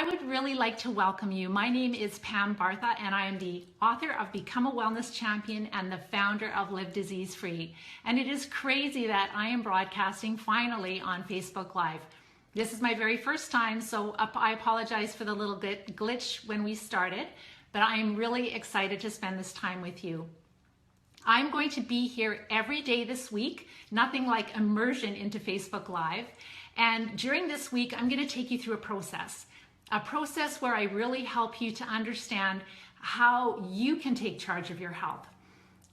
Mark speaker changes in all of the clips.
Speaker 1: I would really like to welcome you. My name is Pam Bartha, and I am the author of Become a Wellness Champion and the founder of Live Disease Free. And it is crazy that I am broadcasting finally on Facebook Live. This is my very first time, so I apologize for the little glitch when we started, but I am really excited to spend this time with you. I'm going to be here every day this week, nothing like immersion into Facebook Live. And during this week, I'm going to take you through a process where I really help you to understand how you can take charge of your health.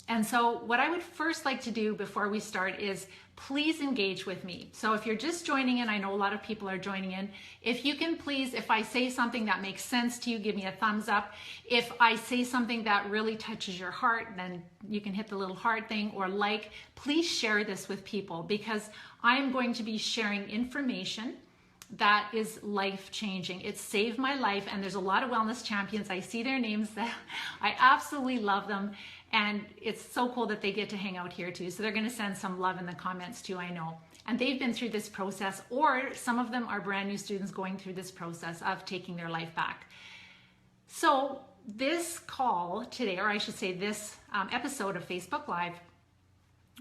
Speaker 1: And so what I would first like to do before we start is please engage with me. So if you're just joining in, I know a lot of people are joining in. If you can please, if I say something that makes sense to you, give me a thumbs up. If I say something that really touches your heart, then you can hit the little heart thing or like. Please share this with people because I'm going to be sharing information that is life-changing. It saved my life, and there's a lot of wellness champions. I see their names. I absolutely love them, and it's so cool that they get to hang out here too. So they're going to send some love in the comments too, I know. And they've been through this process, or some of them are brand new students going through this process of taking their life back. So this call today, or I should say this episode of Facebook Live,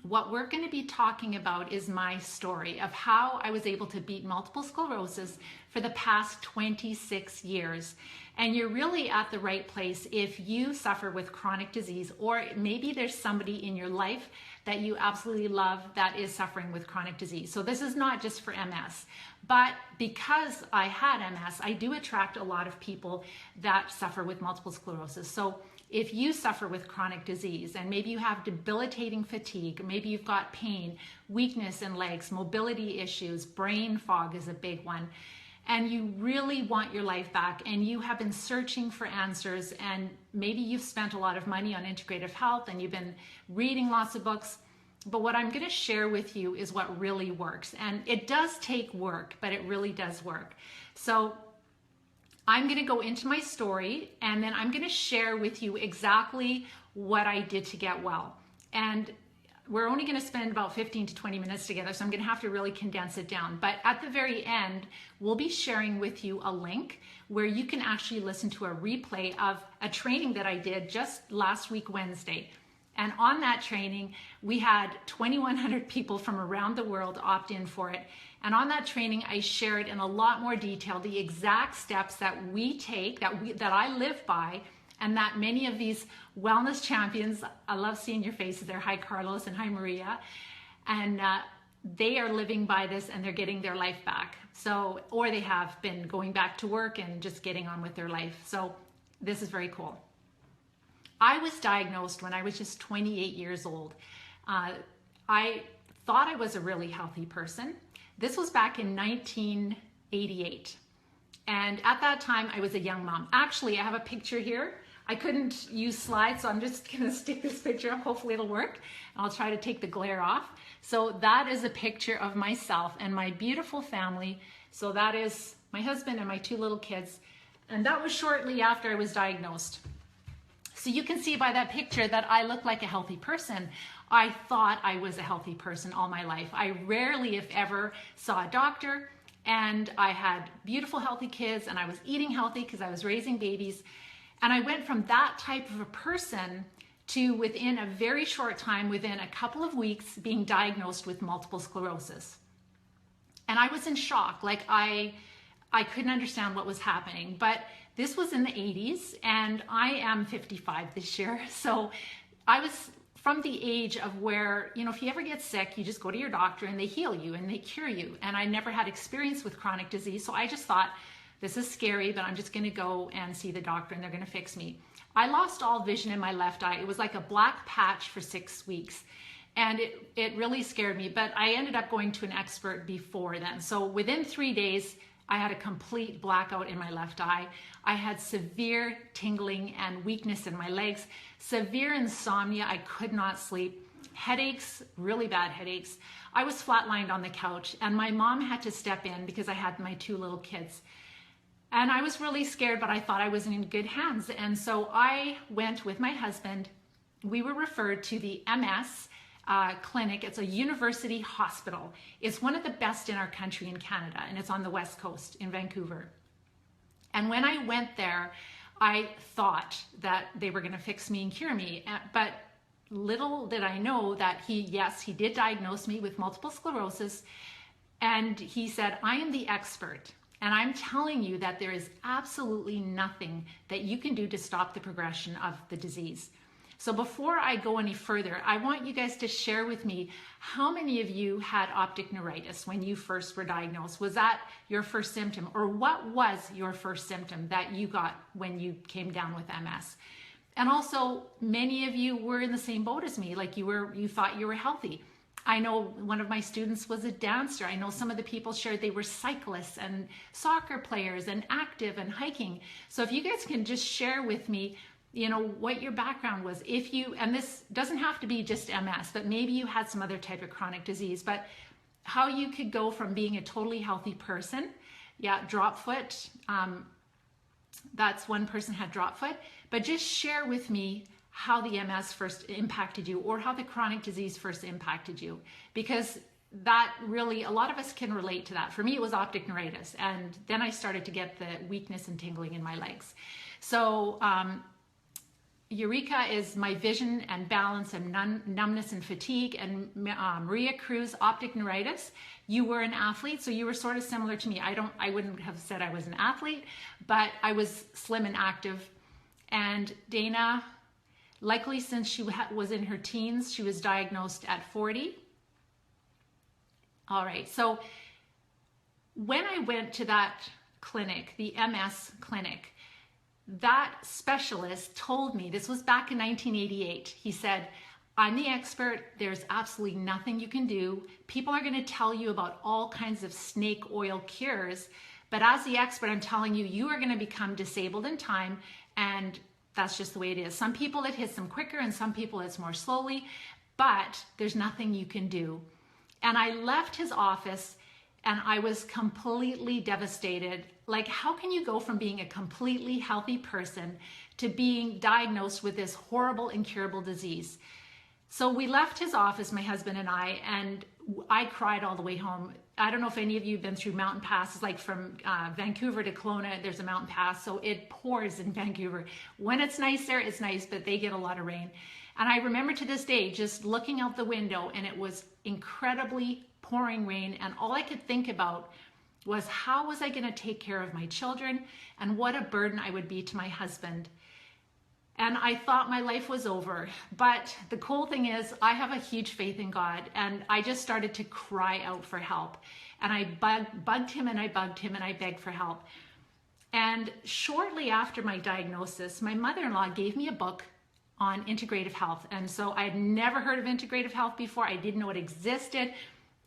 Speaker 1: what we're going to be talking about is my story of how I was able to beat multiple sclerosis for the past 26 years. And you're really at the right place if you suffer with chronic disease, or maybe there's somebody in your life that you absolutely love that is suffering with chronic disease. So this is not just for MS, but because I had MS, I do attract a lot of people that suffer with multiple sclerosis. So if you suffer with chronic disease and maybe you have debilitating fatigue, maybe you've got pain, weakness in legs, mobility issues, brain fog is a big one, and you really want your life back and you have been searching for answers, and maybe you've spent a lot of money on integrative health and you've been reading lots of books, but what I'm going to share with you is what really works. And it does take work, but it really does work. So I'm going to go into my story, and then I'm going to share with you exactly what I did to get well. And we're only going to spend about 15 to 20 minutes together, so I'm going to have to really condense it down. But at the very end, we'll be sharing with you a link where you can actually listen to a replay of a training that I did just last week, Wednesday. And on that training, we had 2,100 people from around the world opt in for it. And on that training, I shared in a lot more detail the exact steps that we take, that I live by, and that many of these wellness champions, I love seeing your faces there. Hi, Carlos, and hi, Maria. And they are living by this, and they're getting their life back. So, or they have been going back to work and just getting on with their life. So this is very cool. I was diagnosed when I was just 28 years old. I thought I was a really healthy person. This was back in 1988. And at that time, I was a young mom. Actually, I have a picture here. I couldn't use slides, so I'm just gonna stick this picture up. Hopefully it'll work. I'll try to take the glare off. So that is a picture of myself and my beautiful family. So that is my husband and my two little kids. And that was shortly after I was diagnosed. So you can see by that picture that I look like a healthy person. I thought I was a healthy person all my life. I rarely, if ever, saw a doctor, and I had beautiful, healthy kids, and I was eating healthy because I was raising babies. And I went from that type of a person to, within a very short time, within a couple of weeks, being diagnosed with multiple sclerosis. And I was in shock. Like I couldn't understand what was happening. But this was in the 80s, and I am 55 this year. So I was from the age of where, you know, if you ever get sick, you just go to your doctor and they heal you and they cure you. And I never had experience with chronic disease. So I just thought, this is scary, but I'm just going to go and see the doctor and they're going to fix me. I lost all vision in my left eye. It was like a black patch for 6 weeks. And it really scared me. But I ended up going to an expert before then. So within 3 days, I had a complete blackout in my left eye. I had severe tingling and weakness in my legs, severe insomnia. I could not sleep, headaches, really bad headaches. I was flatlined on the couch, and my mom had to step in because I had my two little kids. And I was really scared, but I thought I was in good hands. And so I went with my husband. We were referred to the MS clinic. It's a university hospital. It's one of the best in our country in Canada, and it's on the West Coast in Vancouver. And when I went there, I thought that they were going to fix me and cure me. But little did I know that he did diagnose me with multiple sclerosis. And he said, I am the expert. And I'm telling you that there is absolutely nothing that you can do to stop the progression of the disease. So before I go any further, I want you guys to share with me how many of you had optic neuritis when you first were diagnosed. Was that your first symptom? Or what was your first symptom that you got when you came down with MS? And also, many of you were in the same boat as me, like you thought you were healthy. I know one of my students was a dancer. I know some of the people shared they were cyclists and soccer players and active and hiking. So if you guys can just share with me, what your background was, and this doesn't have to be just MS, but maybe you had some other type of chronic disease, but how you could go from being a totally healthy person. Yeah, drop foot. That's one person had drop foot, but just share with me how the MS first impacted you, or how the chronic disease first impacted you, because that really, a lot of us can relate to that. For me, it was optic neuritis, and then I started to get the weakness and tingling in my legs. So Eureka is my vision and balance and numbness and fatigue, and Maria Cruz, optic neuritis. You were an athlete, so you were sort of similar to me. I wouldn't have said I was an athlete, but I was slim and active. And Dana, likely since she was in her teens, she was diagnosed at 40. All right, so when I went to that clinic, the MS clinic, that specialist told me, this was back in 1988, he said, I'm the expert, there's absolutely nothing you can do. People are gonna tell you about all kinds of snake oil cures, but as the expert, I'm telling you, you are gonna become disabled in time, and that's just the way it is. Some people it hits them quicker, and some people it's more slowly, but there's nothing you can do. And I left his office and I was completely devastated. Like, how can you go from being a completely healthy person to being diagnosed with this horrible, incurable disease? So we left his office, my husband and I cried all the way home. I don't know if any of you have been through mountain passes, like from Vancouver to Kelowna, there's a mountain pass, so it pours in Vancouver. When it's nice there, it's nice, but they get a lot of rain. And I remember to this day just looking out the window, and it was incredibly pouring rain, and all I could think about was how was I going to take care of my children, and what a burden I would be to my husband. And I thought my life was over. But the cool thing is I have a huge faith in God, and I just started to cry out for help. And I bugged him and I bugged him and I begged for help. And shortly after my diagnosis, my mother-in-law gave me a book on integrative health. And so I had never heard of integrative health before. I didn't know it existed.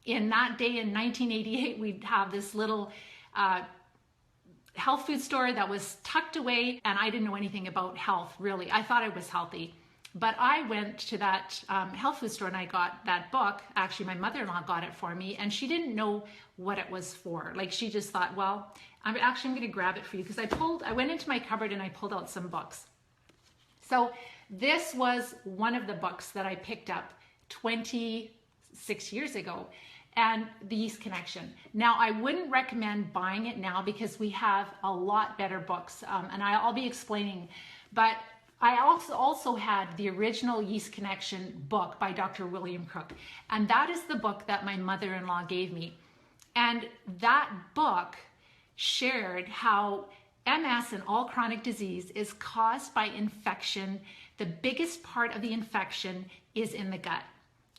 Speaker 1: In that day in 1988, we'd have this little health food store that was tucked away, and I didn't know anything about health, really. I thought I was healthy. But I went to that health food store and I got that book. Actually, my mother-in-law got it for me, and she didn't know what it was for. Like, she just thought, well, I'm going to grab it for you, because I went into my cupboard and I pulled out some books. So this was one of the books that I picked up 26 years ago, and the Yeast Connection. Now, I wouldn't recommend buying it now because we have a lot better books, and I'll be explaining, but I also had the original Yeast Connection book by Dr. William Crook, and that is the book that my mother-in-law gave me. And that book shared how MS and all chronic disease is caused by infection. The biggest part of the infection is in the gut.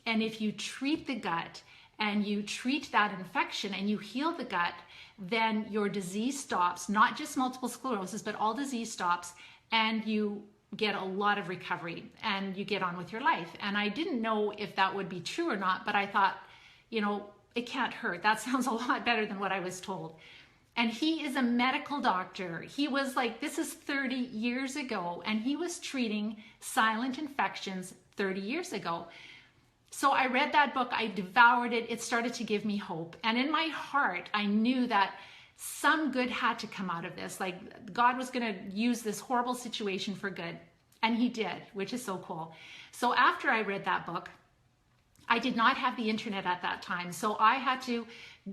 Speaker 1: And if you treat the gut and you treat that infection and you heal the gut, then your disease stops, not just multiple sclerosis, but all disease stops, and you get a lot of recovery and you get on with your life. And I didn't know if that would be true or not, but I thought, it can't hurt. That sounds a lot better than what I was told. And he is a medical doctor. He was like, this is 30 years ago, and he was treating silent infections 30 years ago. So I read that book, I devoured it, it started to give me hope. And in my heart, I knew that some good had to come out of this. Like, God was gonna use this horrible situation for good. And he did, which is so cool. So after I read that book, I did not have the internet at that time. So I had to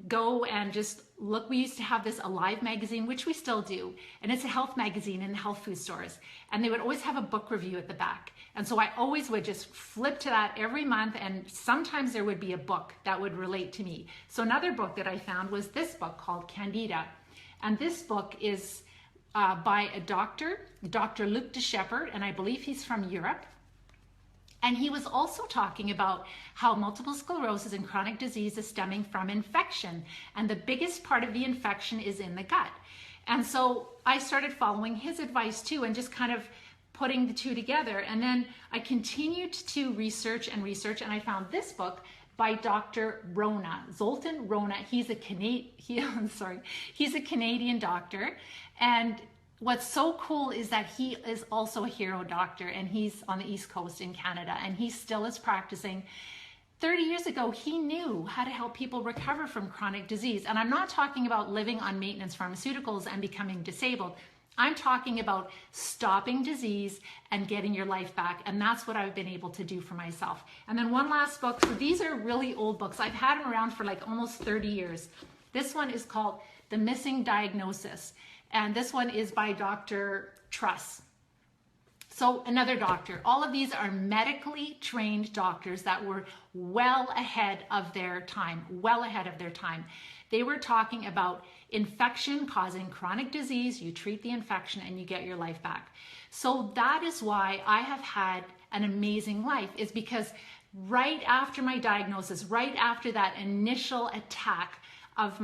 Speaker 1: go and just look. We used to have this Alive magazine, which we still do. And it's a health magazine in the health food stores. And they would always have a book review at the back. And so I always would just flip to that every month. And sometimes there would be a book that would relate to me. So another book that I found was this book called Candida. And this book is by a doctor, Dr. Luc de Shepherd, and I believe he's from Europe. And he was also talking about how multiple sclerosis and chronic disease is stemming from infection. And the biggest part of the infection is in the gut. And so I started following his advice too, and just kind of putting the two together. And then I continued to research, and I found this book by Dr. Rona, Zoltan Rona. He's a Canadian doctor. And what's so cool is that he is also a hero doctor, and he's on the East Coast in Canada, and he still is practicing. 30 years ago, he knew how to help people recover from chronic disease. And I'm not talking about living on maintenance pharmaceuticals and becoming disabled. I'm talking about stopping disease and getting your life back. And that's what I've been able to do for myself. And then one last book. So these are really old books. I've had them around for like almost 30 years. This one is called The Missing Diagnosis. And this one is by Dr. Truss. So another doctor. All of these are medically trained doctors that were well ahead of their time, They were talking about infection causing chronic disease. You treat the infection and you get your life back. So that is why I have had an amazing life, is because right after my diagnosis, right after that initial attack of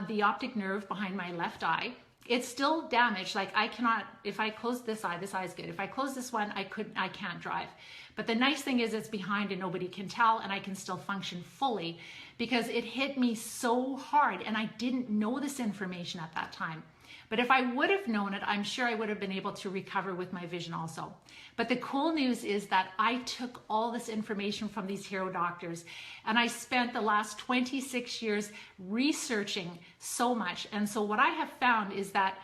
Speaker 1: the optic nerve behind my left eye, it's still damaged. Like I cannot, if I close this eye is good. If I close this one, I can't drive. But the nice thing is it's behind and nobody can tell, and I can still function fully because it hit me so hard, and I didn't know this information at that time. But if I would have known it, I'm sure I would have been able to recover with my vision also. But the cool news is that I took all this information from these hero doctors, and I spent the last 26 years researching so much. And so what I have found is that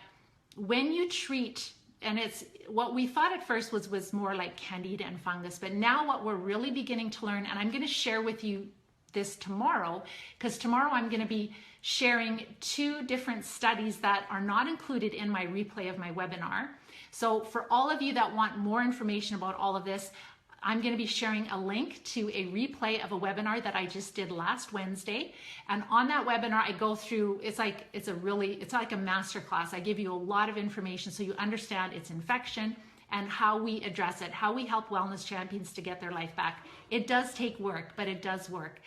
Speaker 1: when you treat, and it's what we thought at first was more like candida and fungus, but now what we're really beginning to learn, and I'm going to share with you this tomorrow, because tomorrow I'm going to be sharing 2 different studies that are not included in my replay of my webinar. So for all of you that want more information about all of this, I'm going to be sharing a link to a replay of a webinar that I just did last Wednesday. And on that webinar, I go through, it's like a masterclass. I give you a lot of information so you understand its infection and how we address it, how we help wellness champions to get their life back. It does take work, but it does work.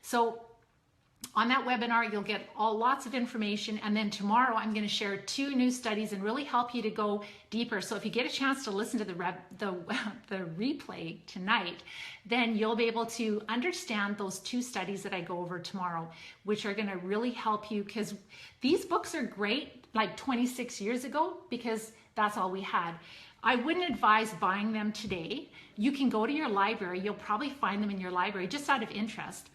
Speaker 1: So on that webinar, you'll get lots of information. And then tomorrow, I'm going to share 2 new studies and really help you to go deeper. So if you get a chance to listen to the replay tonight, then you'll be able to understand those 2 studies that I go over tomorrow, which are going to really help you, because these books are great like 26 years ago, because that's all we had. I wouldn't advise buying them today. You can go to your library. You'll probably find them in your library just out of interest.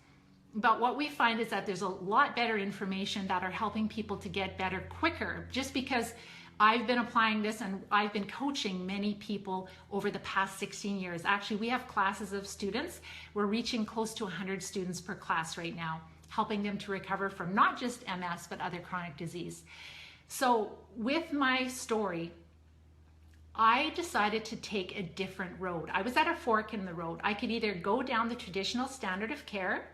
Speaker 1: But what we find is that there's a lot better information that are helping people to get better quicker, just because I've been applying this and I've been coaching many people over the past 16 years. Actually, we have classes of students. We're reaching close to 100 students per class right now, helping them to recover from not just MS, but other chronic disease. So with my story, I decided to take a different road. I was at a fork in the road. I could either go down the traditional standard of care,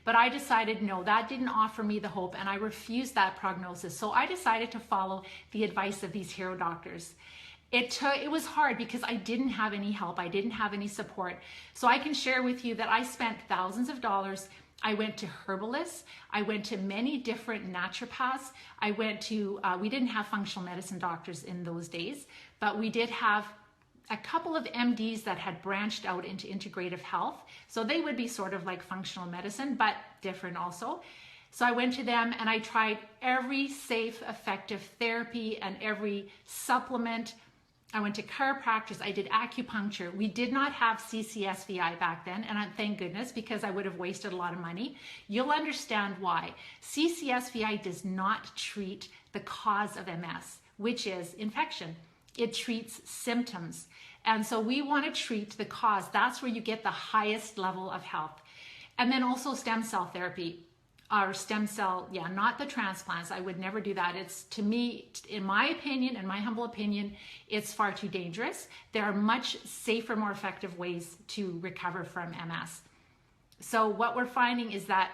Speaker 1: but I decided no, that didn't offer me the hope, and I refused that prognosis. So I decided to follow the advice of these hero doctors. It was hard because I didn't have any help. I didn't have any support. So I can share with you that I spent thousands of dollars. I went to herbalists. I went to many different naturopaths. I went to, we didn't have functional medicine doctors in those days, but we did have a couple of MDs that had branched out into integrative health. So they would be sort of like functional medicine, but different also. So I went to them and I tried every safe, effective therapy and every supplement. I went to chiropractors. I did acupuncture. We did not have CCSVI back then, and thank goodness, because I would have wasted a lot of money. You'll understand why. CCSVI does not treat the cause of MS, which is infection. It treats symptoms. And so we want to treat the cause. That's where you get the highest level of health. And then also stem cell therapy, or stem cell, yeah, not the transplants. I would never do that. It's, to me, in my opinion, in my humble opinion, it's far too dangerous. There are much safer, more effective ways to recover from MS. So what we're finding is that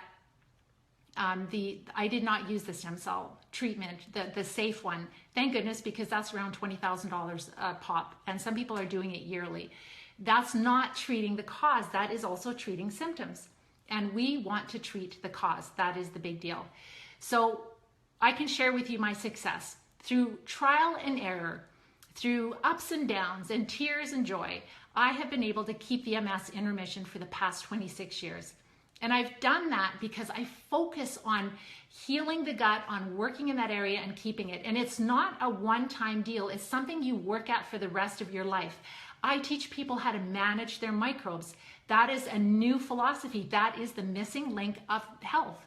Speaker 1: I did not use the stem cell treatment, the safe one. Thank goodness, because that's around $20,000 a pop, and some people are doing it yearly. That's not treating the cause. That is also treating symptoms. And we want to treat the cause. That is the big deal. So I can share with you my success through trial and error, through ups and downs and tears and joy. I have been able to keep the MS in remission for the past 26 years. And I've done that because I focus on healing the gut, on working in that area and keeping it. And it's not a one-time deal. It's something you work at for the rest of your life. I teach people how to manage their microbes. That is a new philosophy. That is the missing link of health.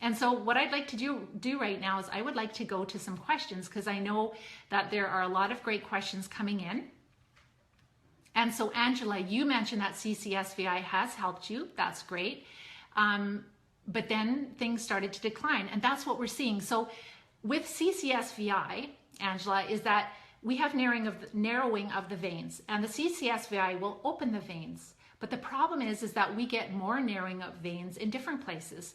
Speaker 1: And so what I'd like to do right now is I would like to go to some questions, because I know that there are a lot of great questions coming in. And so Angela, you mentioned that CCSVI has helped you. That's great. But then things started to decline, and that's what we're seeing. So with CCSVI, Angela, is that we have narrowing of the veins, and the CCSVI will open the veins. But the problem is that we get more narrowing of veins in different places,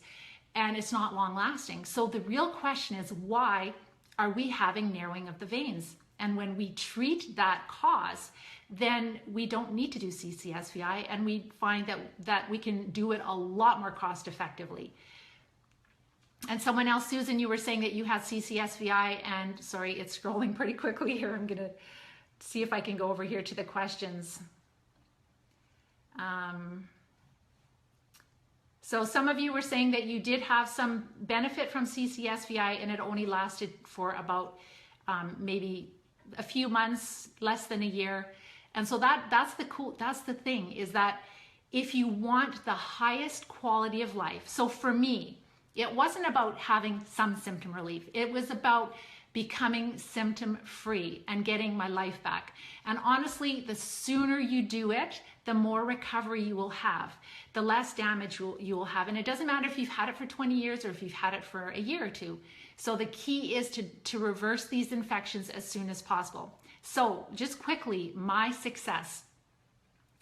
Speaker 1: and it's not long lasting. So the real question is, why are we having narrowing of the veins? And when we treat that cause, then we don't need to do CCSVI, and we find that we can do it a lot more cost effectively. And someone else, Susan, you were saying that you had CCSVI, and sorry, it's scrolling pretty quickly here. I'm gonna see if I can go over here to the questions. So some of you were saying that you did have some benefit from CCSVI, and it only lasted for about maybe a few months, less than a year. And so that's the thing, is that if you want the highest quality of life, so for me, it wasn't about having some symptom relief. It was about becoming symptom free and getting my life back. And honestly, the sooner you do it, the more recovery you will have, the less damage you will have. And it doesn't matter if you've had it for 20 years or if you've had it for a year or two. So the key is to reverse these infections as soon as possible. So just quickly, my success.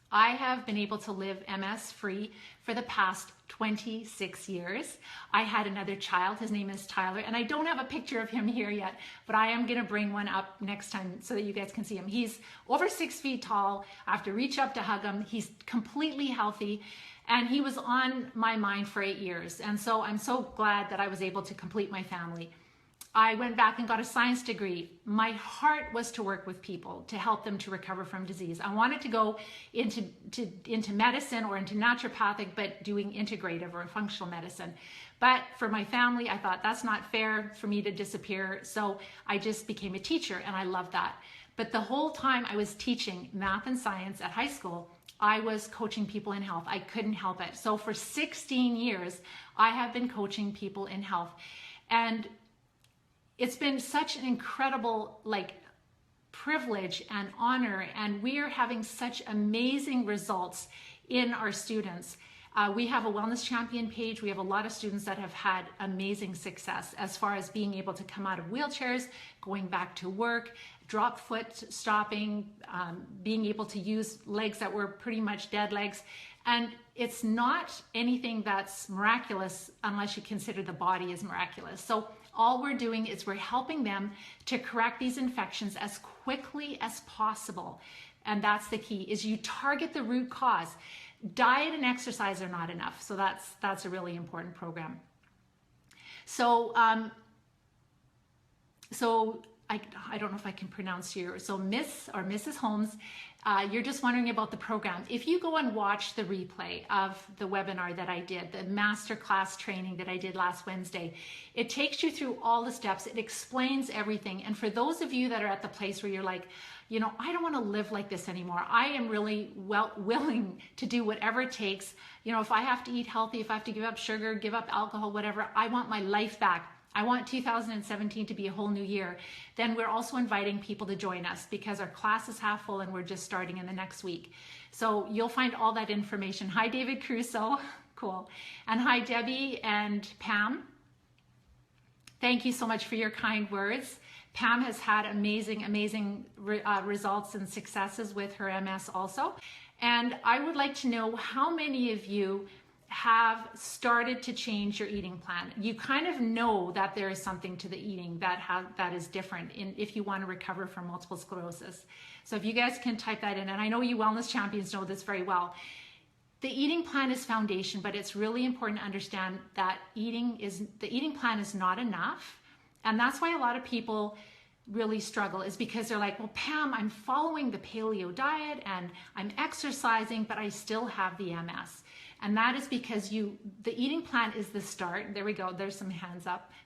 Speaker 1: I have been able to live MS free for the past 26 years. I had another child, his name is Tyler, and I don't have a picture of him here yet, but I am gonna bring one up next time so that you guys can see him. He's over 6 feet tall. I have to reach up to hug him. He's completely healthy, and he was on my mind for 8 years. And so I'm so glad that I was able to complete my family. I went back and got a science degree. My heart was to work with people, to help them to recover from disease. I wanted to go into medicine or into naturopathic, but doing integrative or functional medicine. But for my family, I thought that's not fair for me to disappear. So I just became a teacher, and I love that. But the whole time I was teaching math and science at high school, I was coaching people in health. I couldn't help it. So for 16 years, I have been coaching people in health. And it's been such an incredible privilege and honor, and we are having such amazing results in our students. We have a Wellness Champion page. We have a lot of students that have had amazing success as far as being able to come out of wheelchairs, going back to work, drop foot stopping, being able to use legs that were pretty much dead legs. And it's not anything that's miraculous unless you consider the body is miraculous. So all we're doing is we're helping them to correct these infections as quickly as possible. And that's the key, is you target the root cause. Diet and exercise are not enough. So that's a really important program. So, I don't know if I can pronounce your, so Miss or Mrs. Holmes, you're just wondering about the program. If you go and watch the replay of the webinar that I did, the masterclass training that I did last Wednesday, it takes you through all the steps. It explains everything. And for those of you that are at the place where you're like, you know, I don't want to live like this anymore. I am really willing to do whatever it takes. You know, if I have to eat healthy, if I have to give up sugar, give up alcohol, whatever, I want my life back. I want 2017 to be a whole new year. Then we're also inviting people to join us because our class is half full and we're just starting in the next week. So you'll find all that information. Hi, David Crusoe. Cool. And hi, Debbie and Pam. Thank you so much for your kind words. Pam has had amazing results and successes with her MS also. And I would like to know how many of you have started to change your eating plan. You kind of know that there is something to the eating that is different if you want to recover from multiple sclerosis. So if you guys can type that in, and I know you wellness champions know this very well. The eating plan is foundation, but it's really important to understand that the eating plan is not enough. And that's why a lot of people really struggle, is because they're like, well, Pam, I'm following the paleo diet and I'm exercising, but I still have the MS. And that is because the eating plan is the start. There we go. There's some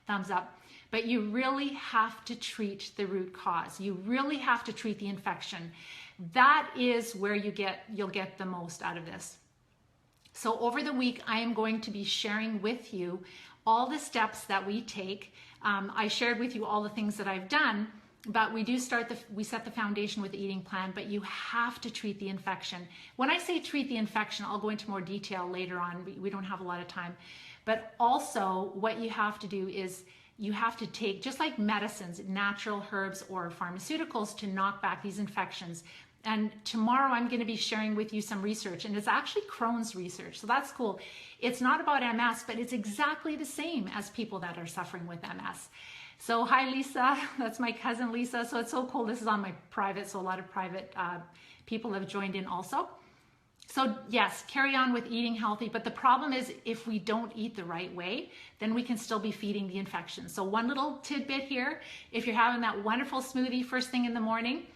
Speaker 1: thumbs up. But you really have to treat the root cause. You really have to treat the infection. That is where you'll get the most out of this. So over the week, I am going to be sharing with you all the steps that we take. I shared with you all the things that I've done, but we set the foundation with the eating plan, but you have to treat the infection. When I say treat the infection, I'll go into more detail later on. We don't have a lot of time. But also what you have to do is you have to take, just like medicines, natural herbs or pharmaceuticals to knock back these infections. And tomorrow I'm going to be sharing with you some research, and it's actually Crohn's research. So that's cool. It's not about MS, but it's exactly the same as people that are suffering with MS. So hi, Lisa. That's my cousin, Lisa. So it's so cool. This is on my private. So a lot of private people have joined in also. So yes, carry on with eating healthy. But the problem is if we don't eat the right way, then we can still be feeding the infection. So one little tidbit here, if you're having that wonderful smoothie first thing in the morning,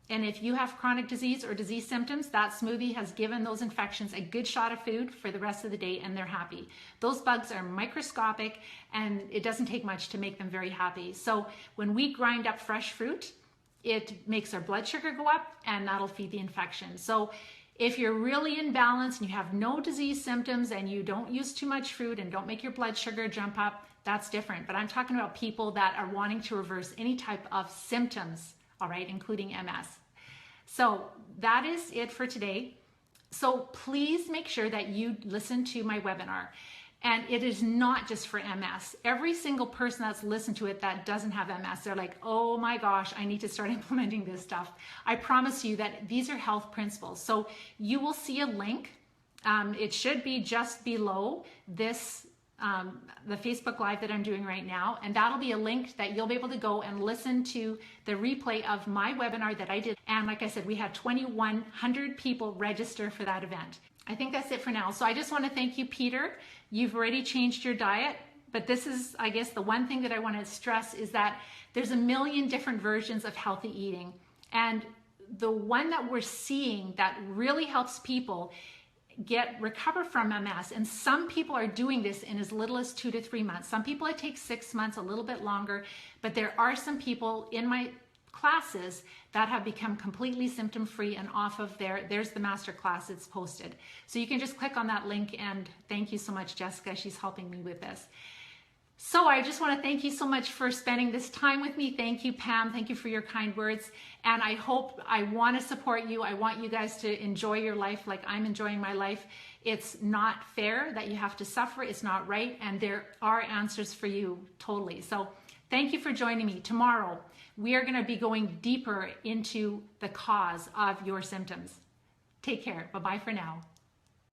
Speaker 1: and if you have chronic disease or disease symptoms, that smoothie has given those infections a good shot of food for the rest of the day, and they're happy. Those bugs are microscopic, and it doesn't take much to make them very happy. So when we grind up fresh fruit, it makes our blood sugar go up, and that'll feed the infection. So if you're really in balance and you have no disease symptoms and you don't use too much fruit and don't make your blood sugar jump up, that's different. But I'm talking about people that are wanting to reverse any type of symptoms, all right, including MS. So that is it for today. So please make sure that you listen to my webinar. And it is not just for MS. Every single person that's listened to it that doesn't have MS, they're like, oh my gosh, I need to start implementing this stuff. I promise you that these are health principles. So you will see a link. It should be just below this the Facebook Live that I'm doing right now, and that'll be a link that you'll be able to go and listen to the replay of my webinar that I did. And like I said, we had 2,100 people register for that event. I think that's it for now. So I just want to thank you, Peter. You've already changed your diet, but this is, I guess, the one thing that I want to stress is that there's a million different versions of healthy eating, and the one that we're seeing that really helps people recover from MS, and some people are doing this in as little as 2 to 3 months. Some people it takes 6 months, a little bit longer, but there are some people in my classes that have become completely symptom-free and off of there's the master class, it's posted. So you can just click on that link, and thank you so much, Jessica. She's helping me with this. So I just want to thank you so much for spending this time with me. Thank you, Pam. Thank you for your kind words. And I want to support you. I want you guys to enjoy your life like I'm enjoying my life. It's not fair that you have to suffer. It's not right. And there are answers for you, totally. So thank you for joining me. Tomorrow, we are going to be going deeper into the cause of your symptoms. Take care. Bye-bye for now.